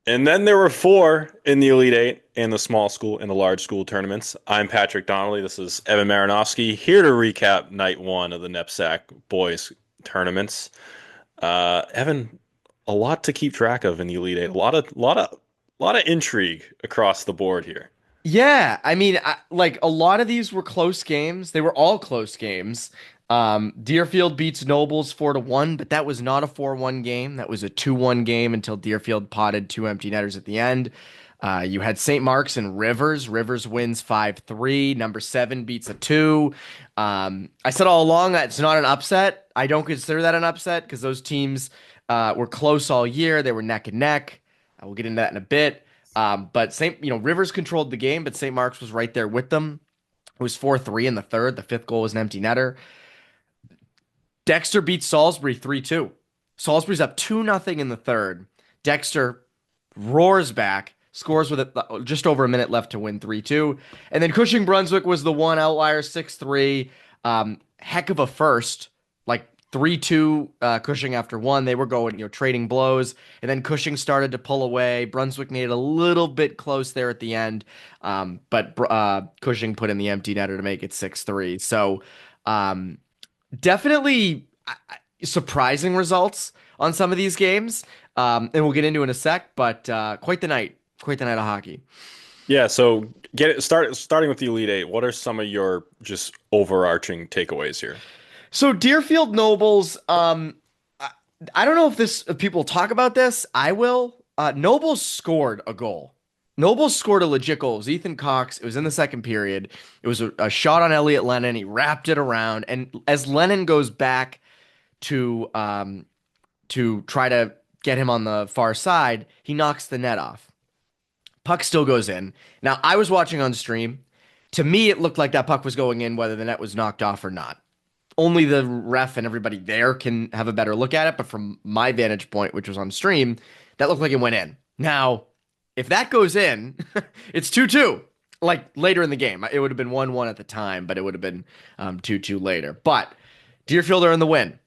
And then there were four in the Elite Eight and the small school and the large school tournaments. I'm Patrick Donnelly. This is Evan Marinofsky here to recap night one of the NEPSAC boys tournaments. Evan, a lot to keep track of in the Elite Eight. A lot of intrigue across the board here. Yeah, like a lot of these were close games. They were all close games. Deerfield beats Nobles 4-1, but that was not a 4-1 game. That was a 2-1 game until Deerfield potted two empty netters at the end. You had St. Mark's and Rivers. Rivers wins 5-3. Number 7 beats a 2. I said all along that it's not an upset. I don't consider that an upset because those teams were close all year. They were neck and neck. We'll get into that in a bit. But Rivers controlled the game, but St. Mark's was right there with them. It was 4-3 in the third. The fifth goal was an empty netter. Dexter beats Salisbury 3-2. Salisbury's up 2-0 in the third. Dexter roars back, scores with just over a minute left to win 3-2. And then Cushing Brunswick was the one outlier, 6-3. Heck of a first, like 3-2 Cushing after one. They were going, trading blows. And then Cushing started to pull away. Brunswick made it a little bit close there at the end. But Cushing put in the empty netter to make it 6-3. So, definitely surprising results on some of these games, and we'll get into in a sec. But quite the night of hockey. Yeah, so starting with the Elite Eight. What are some of your just overarching takeaways here? So Deerfield Nobles, I don't know if people talk about this. I will. Nobles scored a goal. Nobles scored a legit goal. It was Ethan Cox. It was in the second period. It was a shot on Elliot Lennon. He wrapped it around, and as Lennon goes back to try to get him on the far side, he knocks the net off. Puck still goes in. Now, I was watching on stream. To me, it looked like that puck was going in, whether the net was knocked off or not. Only the ref and everybody there can have a better look at it. But from my vantage point, which was on stream, that looked like it went in. Now, if that goes in, it's 2-2. Like later in the game, it would have been 1-1 at the time, but it would have been 2-2 later. But Deerfield are in the win.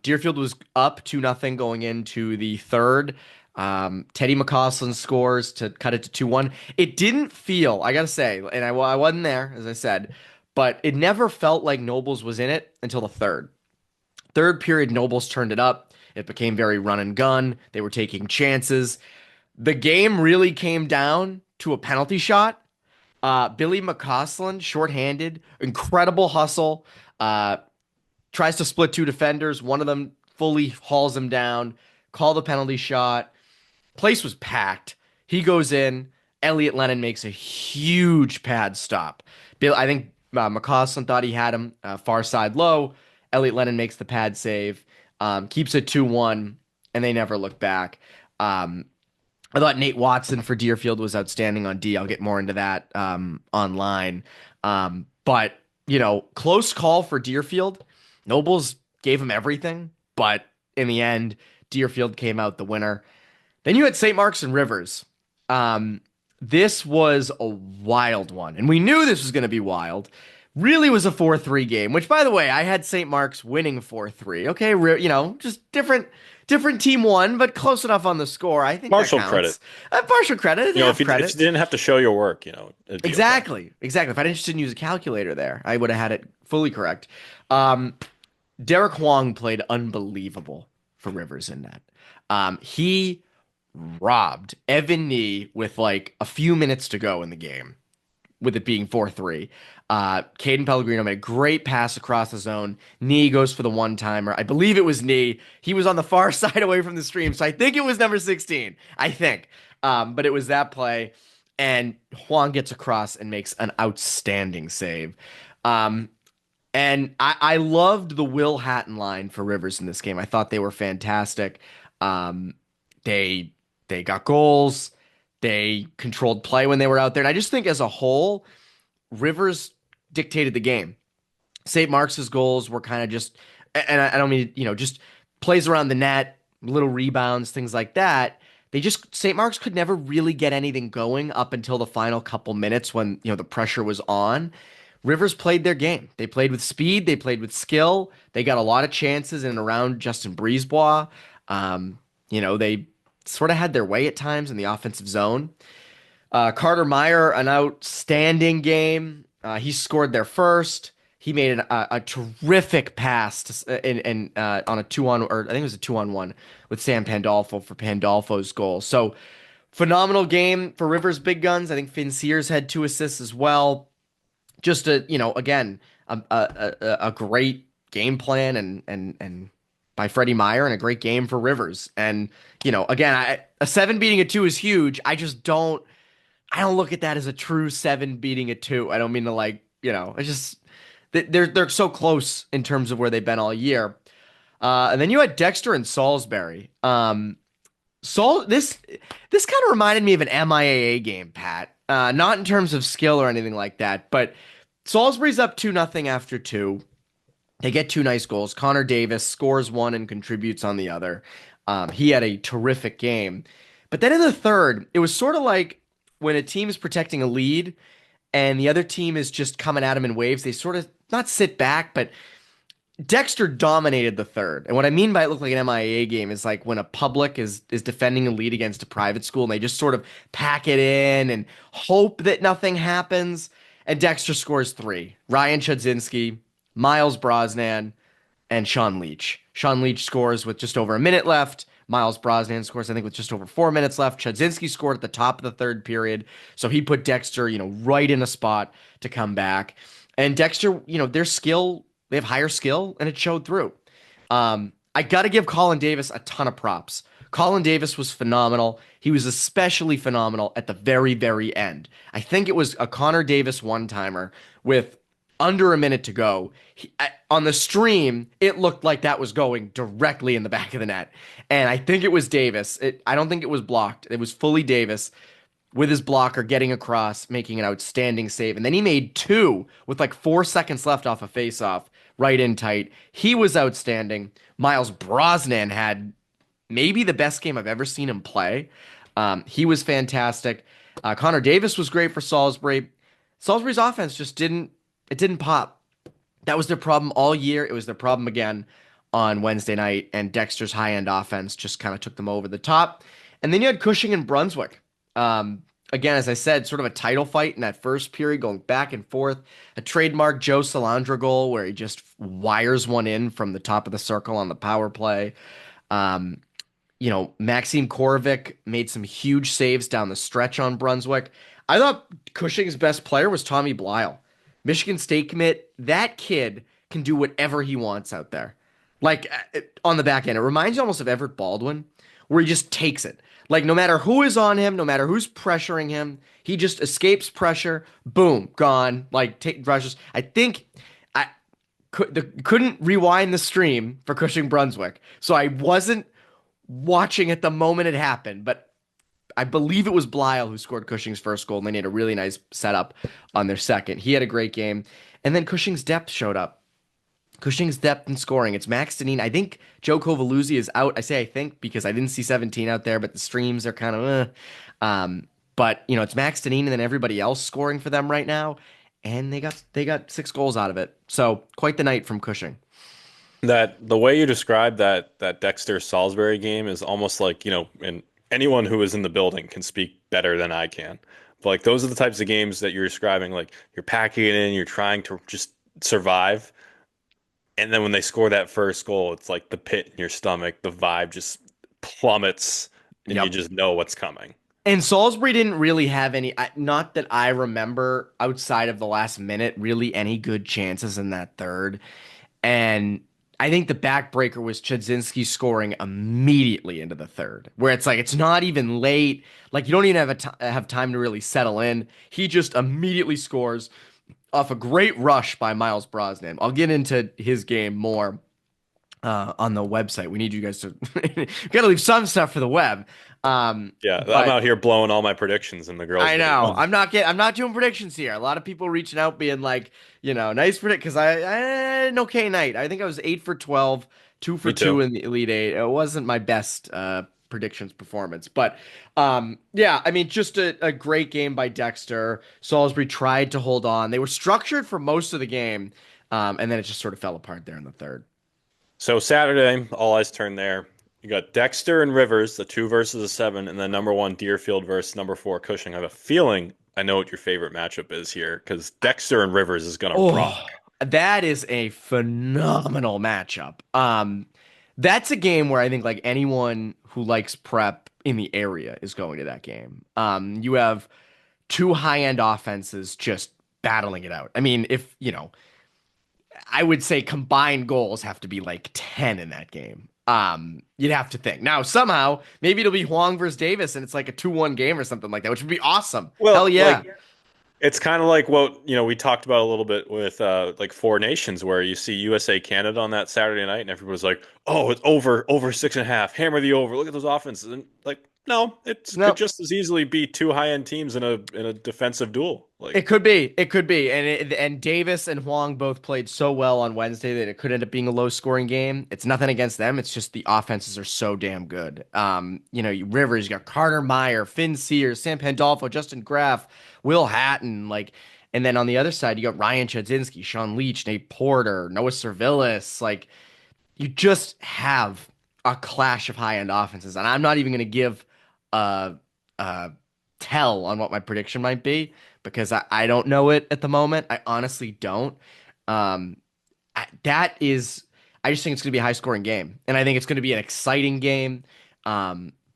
Deerfield was up 2-0 going into the third. Teddy McCausland scores to cut it to 2-1. It didn't feel, I gotta say, and I wasn't there, as I said, but it never felt like Nobles was in it until the third. Third period, Nobles turned it up. It became very run and gun. They were taking chances. The game really came down to a penalty shot. Billy McCausland, shorthanded, incredible hustle. Tries to split two defenders. One of them fully hauls him down. Call the penalty shot. Place was packed. He goes in. Elliot Lennon makes a huge pad stop. I think McCausland thought he had him far side low. Elliot Lennon makes the pad save. Keeps it 2-1, and they never look back. I thought Nate Watson for Deerfield was outstanding on D. I'll get more into that online. But, close call for Deerfield. Nobles gave him everything, but in the end, Deerfield came out the winner. Then you had St. Mark's and Rivers. This was a wild one, and we knew this was going to be wild. Really was a 4-3 game, which, by the way, I had St. Mark's winning 4-3. Okay, just different team won, but close enough on the score. I think that Partial counts. credit. Partial credit, If half you, if credit. you didn't have to show your work, it'd be okay. Exactly. If I didn't use a calculator there, I would have had it fully correct. Derek Huang played unbelievable for Rivers in that. He robbed Evan Nee with like a few minutes to go in the game, with it being 4-3. Caden Pellegrino made a great pass across the zone. Nee goes for the one-timer. I believe it was Nee. He was on the far side away from the stream, so I think it was number 16. I think. But it was that play. And Huang gets across and makes an outstanding save. And I loved the Will Hatton line for Rivers in this game. I thought they were fantastic. They got goals. They controlled play when they were out there. And I just think as a whole, Rivers dictated the game. St. Mark's goals were kind of just, and I don't mean, just plays around the net, little rebounds, things like that. St. Mark's could never really get anything going up until the final couple minutes when, the pressure was on. Rivers played their game. They played with speed. They played with skill. They got a lot of chances in and around Justin Brisebois. sort of had their way at times in the offensive zone. Carter Meyer, an outstanding game. He scored their first. He made a terrific pass on a 2-on, or I think it was a 2-on-1 with Sam Pandolfo for Pandolfo's goal. So phenomenal game for Rivers Big Guns. I think Finn Sears had 2 assists as well. Just again, a great game plan and by Freddie Meyer, and a great game for Rivers. And again, a 7 beating a 2 is huge. I don't look at that as a true 7 beating a 2. I don't mean to it's just they're so close in terms of where they've been all year. And then you had Dexter and Salisbury. This kind of reminded me of an MIAA game, Pat. Not in terms of skill or anything like that, but Salisbury's up 2-0 after 2. They get 2 nice goals. Connor Davis scores 1 and contributes on the other. He had a terrific game. But then in the third, it was sort of like when a team is protecting a lead and the other team is just coming at them in waves, they sort of not sit back, but Dexter dominated the third. And what I mean by it looked like an MIAA game is like when a public is defending a lead against a private school and they just sort of pack it in and hope that nothing happens. And Dexter scores 3. Ryan Chudzinski, Miles Brosnan, and Sean Leach. Sean Leach scores with just over a minute left. Miles Brosnan scores, I think, with just over 4 minutes left. Chudzinski scored at the top of the third period. So he put Dexter, right in a spot to come back. And Dexter, their skill, they have higher skill, and it showed through. I got to give Colin Davis a ton of props. Colin Davis was phenomenal. He was especially phenomenal at the very, very end. I think it was a Connor Davis one-timer with under a minute to go. On the stream, it looked like that was going directly in the back of the net. And I think it was Davis. I don't think it was blocked. It was fully Davis with his blocker getting across, making an outstanding save. And then he made 2 with like 4 seconds left off a face-off, right in tight. He was outstanding. Miles Brosnan had maybe the best game I've ever seen him play. He was fantastic. Connor Davis was great for Salisbury. Salisbury's offense just didn't pop. That was their problem all year. It was their problem again on Wednesday night, and Dexter's high-end offense just kind of took them over the top. And then you had Cushing and Brunswick. Again, as I said, sort of a title fight in that first period, going back and forth. A trademark Joe Salandra goal where he just wires one in from the top of the circle on the power play. Maxime Korovic made some huge saves down the stretch on Brunswick. I thought Cushing's best player was Tommy Blyle. Michigan State commit. That kid can do whatever he wants out there. Like on the back end. It reminds you almost of Everett Baldwin, where he just takes it. Like no matter who is on him, no matter who's pressuring him, he just escapes pressure. Boom, gone. Like take rushes. I think I couldn't rewind the stream for Cushing Brunswick, so I wasn't watching at the moment it happened. But I believe it was Blyle who scored Cushing's first goal, and they made a really nice setup on their second. He had a great game, and then Cushing's depth showed up. Cushing's depth in scoring. It's Max Deneen. I think Joe Covaluzzi is out. I say I think because I didn't see 17 out there, but the streams are kind of But it's Max Deneen and then everybody else scoring for them right now. And they got 6 goals out of it. So quite the night from Cushing. That the way you described that Dexter Salisbury game is almost like, and anyone who is in the building can speak better than I can. But like those are the types of games that you're describing, like you're packing it in, you're trying to just survive. And then when they score that first goal, it's like the pit in your stomach, the vibe just plummets, and you just know what's coming. And Salisbury didn't really have any, not that I remember outside of the last minute, really any good chances in that third. And I think the backbreaker was Chudzinski scoring immediately into the third, where it's like it's not even late. Like you don't even have time to really settle in. He just immediately scores off a great rush by Miles Brosnan. I'll get into his game more on the website. We need you guys to got to leave some stuff for the web. I'm out here blowing all my predictions, and the girls. I know. I'm not doing predictions here. A lot of people reaching out, being like, nice predict because I had an okay night. I think I was 8 for 12, 2 for 2 in the Elite Eight. It wasn't my best predictions performance, but just a great game by Dexter. Salisbury tried to hold on. They were structured for most of the game, and then it just sort of fell apart there in the third. So Saturday, all eyes turned there. You got Dexter and Rivers, the 2 versus the 7, and then number 1 Deerfield versus number 4 Cushing. I have a feeling I know what your favorite matchup is here because Dexter and Rivers is gonna Oh, rock. that is a phenomenal matchup. That's a game where I think like anyone who likes prep in the area is going to that game. You have two high-end offenses just battling it out. I mean, if, I would say combined goals have to be like 10 in that game. You'd have to think. Now, somehow, maybe it'll be Huang versus Davis and it's like a 2-1 game or something like that, which would be awesome. Hell Well, yeah. it's kind of like what, we talked about a little bit with like Four Nations, where you see USA Canada on that Saturday night, and everybody's like, "Oh, it's over 6.5. Hammer the over. Look at those offenses." And like, no, it could No, just as easily be two high end teams in a defensive duel. Like, it could be. It could be. And Davis and Huang both played so well on Wednesday that it could end up being a low scoring game. It's nothing against them. It's just the offenses are so damn good. Rivers, you got Carter Meyer, Finn Sears, Sam Pandolfo, Justin Graff, Will Hatton, and then on the other side, you got Ryan Chudzinski, Sean Leach, Nate Porter, Noah Servilis. Like, you just have a clash of high end offenses. And I'm not even going to give a, a tell on what my prediction might be because I don't know it at the moment. I honestly don't. Um, that is, I just think it's going to be a high scoring game. And I think it's going to be an exciting game.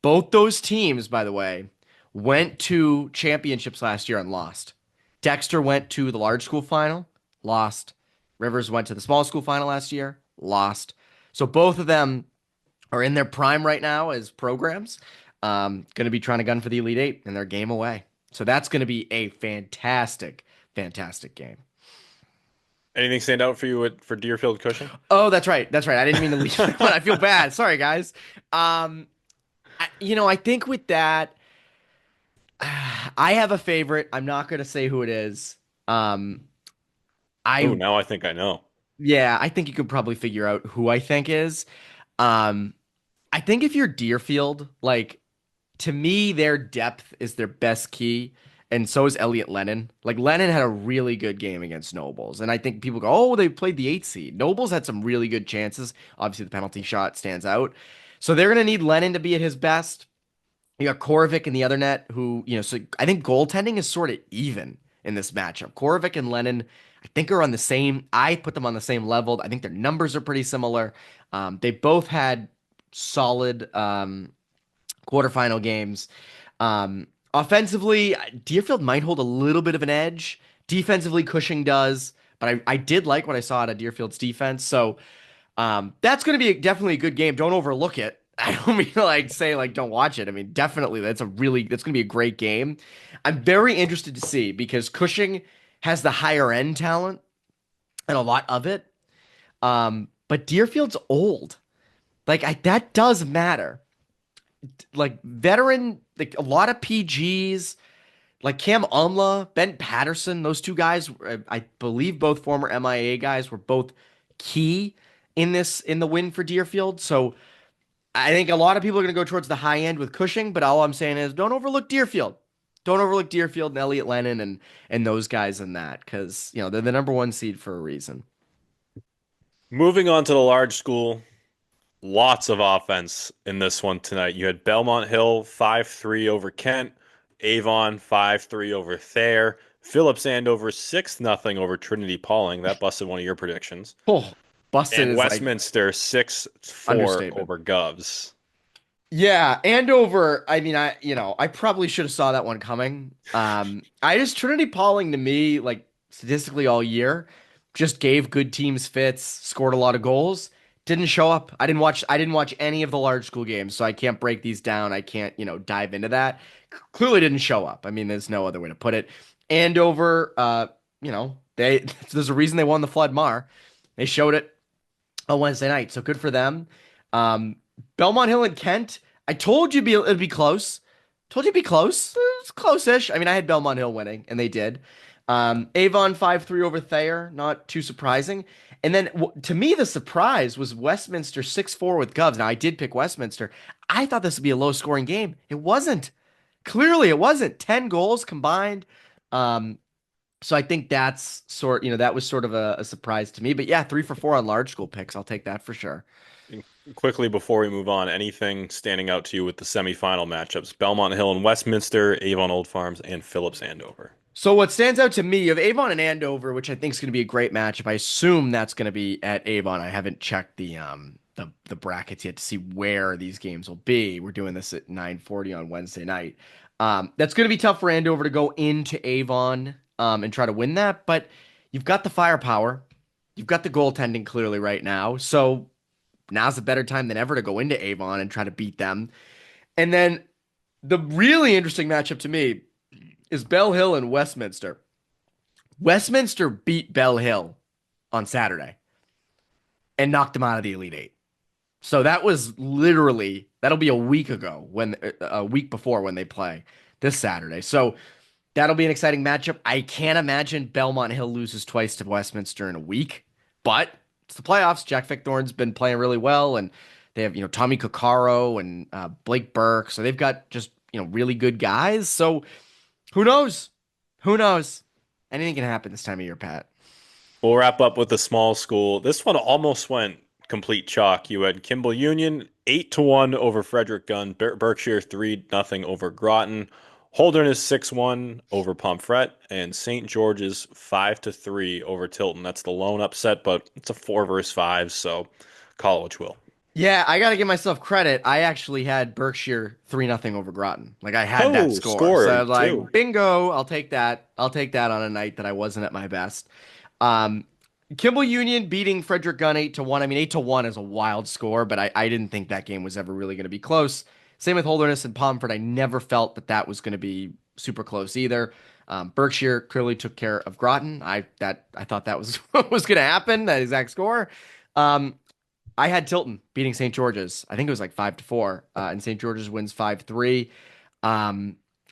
Both those teams, by the way, went to championships last year and lost. Dexter went to the large school final, lost. Rivers went to the small school final last year, lost. So both of them are in their prime right now as programs. Going to be trying to gun for the Elite Eight in their game away. So that's going to be a fantastic, fantastic game. anything stand out for you for Deerfield Cushing? Oh, that's right. That's right. I didn't mean to leave that one. I feel bad. Sorry, guys. I think with that, I have a favorite. I'm not going to say who it is. Um, Oh, I now I think I know. Yeah, I think you could probably figure out who I think is. Um, I think if you're Deerfield, to me, their depth is their best key, and so is Elliot Lennon. Like Lennon had a really good game against Nobles, and I think people go, "Oh, they played the 8 seed." Nobles had some really good chances. Obviously, the penalty shot stands out, so they're gonna need Lennon to be at his best. You got Korovic in the other net, who, so I think goaltending is sort of even in this matchup. Korovic and Lennon, I think, are on the same. I put them on the same level. I think their numbers are pretty similar. They both had solid quarterfinal games. Offensively, Deerfield might hold a little bit of an edge. Defensively, Cushing does, but I did like what I saw out of Deerfield's defense. So that's going to be definitely a good game. Don't overlook it. I don't mean to say don't watch it. I mean, definitely that's going to be a great game. I'm very interested to see because Cushing has the higher end talent and a lot of it. But Deerfield's old. That does matter. Veteran, a lot of PGs, like Cam Umla, Ben Patterson, those two guys, I believe both former MIA guys were both key in the win for Deerfield. So I think a lot of people are going to go towards the high end with Cushing, but all I'm saying is don't overlook Deerfield. Don't overlook Deerfield and Elliot Lennon and those guys in that because they're the number one seed for a reason. Moving on to the large school, lots of offense in this one tonight. You had Belmont Hill 5-3 over Kent, Avon 5-3 over Thayer, Phillips Andover 6-0 over Trinity Pauling. That busted one of your predictions. Oh, busted And is like Westminster 6-4 understatement. over Govs. Yeah, Andover. I mean, I probably should have saw that one coming. Trinity Pauling to me, statistically all year, just gave good teams fits, scored a lot of goals, didn't show up. I didn't watch any of the large school games, so I can't break these down. I can't, dive into that. Clearly didn't show up. I mean, there's no other way to put it. Andover, they there's a reason they won the Flood Mar. They showed it on Wednesday night, so good for them. Um, Belmont Hill and Kent. I told you it'd be close. Told you it'd be close. It's close-ish. I mean, I had Belmont Hill winning, and they did. Avon 5-3 over Thayer, not too surprising. And then to me, the surprise was Westminster 6-4 with Govs. Now, I did pick Westminster. I thought this would be a low-scoring game. It wasn't. Clearly, it wasn't. 10 goals combined. Um, so I think that was sort of a surprise to me. But yeah, 3 for 4 on large school picks. I'll take that for sure. quickly before we move on, anything standing out to you with the semifinal matchups? Belmont Hill and Westminster, Avon Old Farms, and Phillips Andover. So what stands out to me, you have Avon and Andover, which I think is going to be a great matchup. I assume that's going to be at Avon. I haven't checked the brackets yet to see where these games will be. We're doing this at 9:40 on Wednesday night. That's going to be tough for Andover to go into Avon and try to win that, but you've got the firepower. You've got the goaltending clearly right now. So now's a better time than ever to go into Avon and try to beat them. And then the really interesting matchup to me is Bell Hill and Westminster. Westminster beat Bell Hill on Saturday and knocked them out of the Elite Eight. So that was literally that'll be a week ago when a week before when they play this Saturday. So that'll be an exciting matchup. I can't imagine Belmont Hill loses twice to Westminster in a week, but it's the playoffs. Jack Fickthorne's been playing really well, and they have Tommy Coccaro and Blake Burke, so they've got just really good guys. So who knows? Who knows? Anything can happen this time of year, Pat. We'll wrap up with the small school. This one almost went complete chalk. You had Kimball Union 8-1 over Frederick Gunn, Berkshire 3-0 over Groton, Holderness 6-1 over Pomfret, and St. George's 5-3 over Tilton. That's the lone upset, but it's a 4 versus 5, so call it what you will. Yeah, I got to give myself credit. I actually had Berkshire 3-0 over Groton. Like I had that Oh, score. So I score was too. like, bingo, I'll take that. I'll take that on a night that I wasn't at my best. Um, Kimball Union beating Frederick Gunn 8-1. I mean, 8-1 is a wild score, but I didn't think that game was ever really going to be close. Same with Holderness and Pomfret. I never felt that that was going to be super close either. Berkshire clearly took care of Groton. I thought that was what was going to happen, that exact score. Um, I had Tilton beating St. George's. I think it was like 5-4, and St. George's wins 5-3.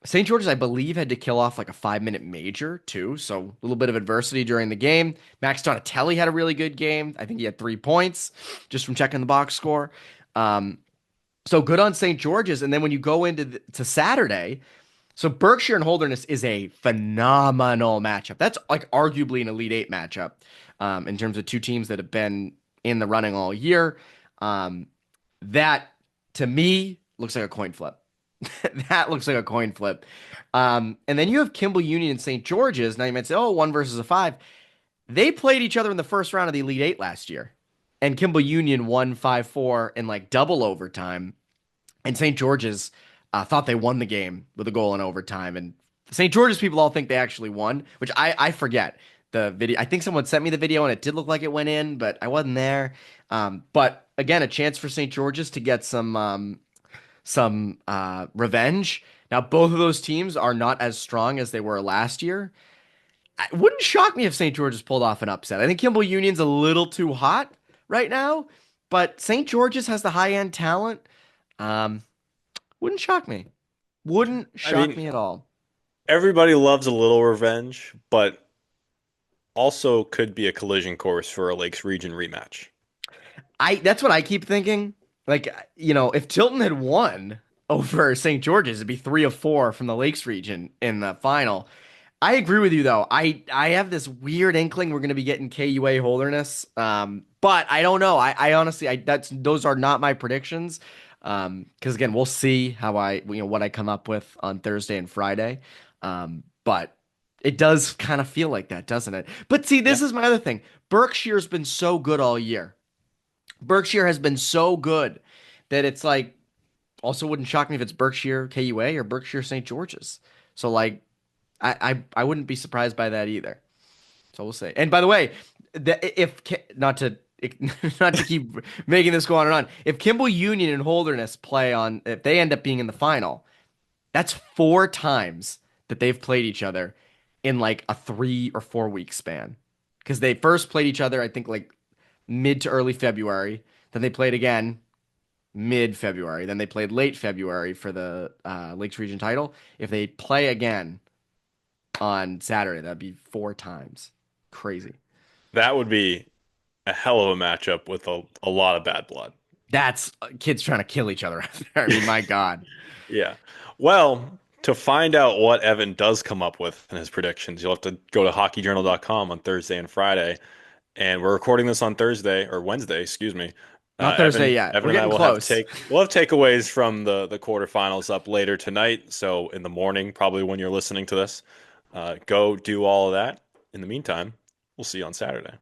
St. George's, I believe, had to kill off like a 5-minute major too, so a little bit of adversity during the game. Max Donatelli had a really good game. I think he had 3 points just from checking the box score. Um, so good on St. George's. And then when you go into to Saturday, so Berkshire and Holderness is a phenomenal matchup. That's like arguably an Elite Eight matchup in terms of two teams that have been in the running all year. Um, that to me looks like a coin flip. That looks like a coin flip. And then you have Kimball Union and St. George's. Now you might say, oh, 1 versus a 5. They played each other in the first round of the Elite Eight last year. And Kimball Union won 5-4 in like double overtime. And St. George's thought they won the game with a goal in overtime. And St. George's people all think they actually won, which I forget the video. I think someone sent me the video and it did look like it went in, but I wasn't there. But again, a chance for St. George's to get some revenge. Now, both of those teams are not as strong as they were last year. It wouldn't shock me if St. George's pulled off an upset. I think Kimball Union's a little too hot right now, but St. George's has the high-end talent. Um, wouldn't shock me. Wouldn't I shock mean, me at all. everybody loves a little revenge, but also could be a collision course for a Lakes Region rematch. That's what I keep thinking. Like, if Tilton had won over St. George's, it'd be 3 of 4 from the Lakes region in the final. I agree with you though. I have this weird inkling we're going to be getting KUA Holderness. But I don't know. I honestly those are not my predictions. Because again, we'll see how what I come up with on Thursday and Friday. But it does kind of feel like that, doesn't it? But see, Yeah. this is my other thing. Berkshire's been so good all year. Berkshire has been so good that it's like also wouldn't shock me if it's Berkshire KUA or Berkshire St. George's. So like I wouldn't be surprised by that either. So we'll see. And by the way, if not to not to keep making this go on and on, if Kimball Union and Holderness play on, if they end up being in the final, that's 4 times that they've played each other in like a 3 or 4 week span. Because they first played each other, I think like mid to early February. Then they played again mid February. Then they played late February for the Lakes Region title. If they play again on Saturday, that'd be 4 times. Crazy. That would be a hell of a matchup with a lot of bad blood. That's kids trying to kill each other out there. I mean, my God. Yeah. Well, to find out what Evan does come up with in his predictions, you'll have to go to hockeyjournal.com on Thursday and Friday. And we're recording this on Thursday or Wednesday, excuse me. Not Thursday yet. Evan We're and I getting will close. we'll have takeaways from the quarterfinals up later tonight. So in the morning, probably when you're listening to this, go do all of that. In the meantime, we'll see you on Saturday.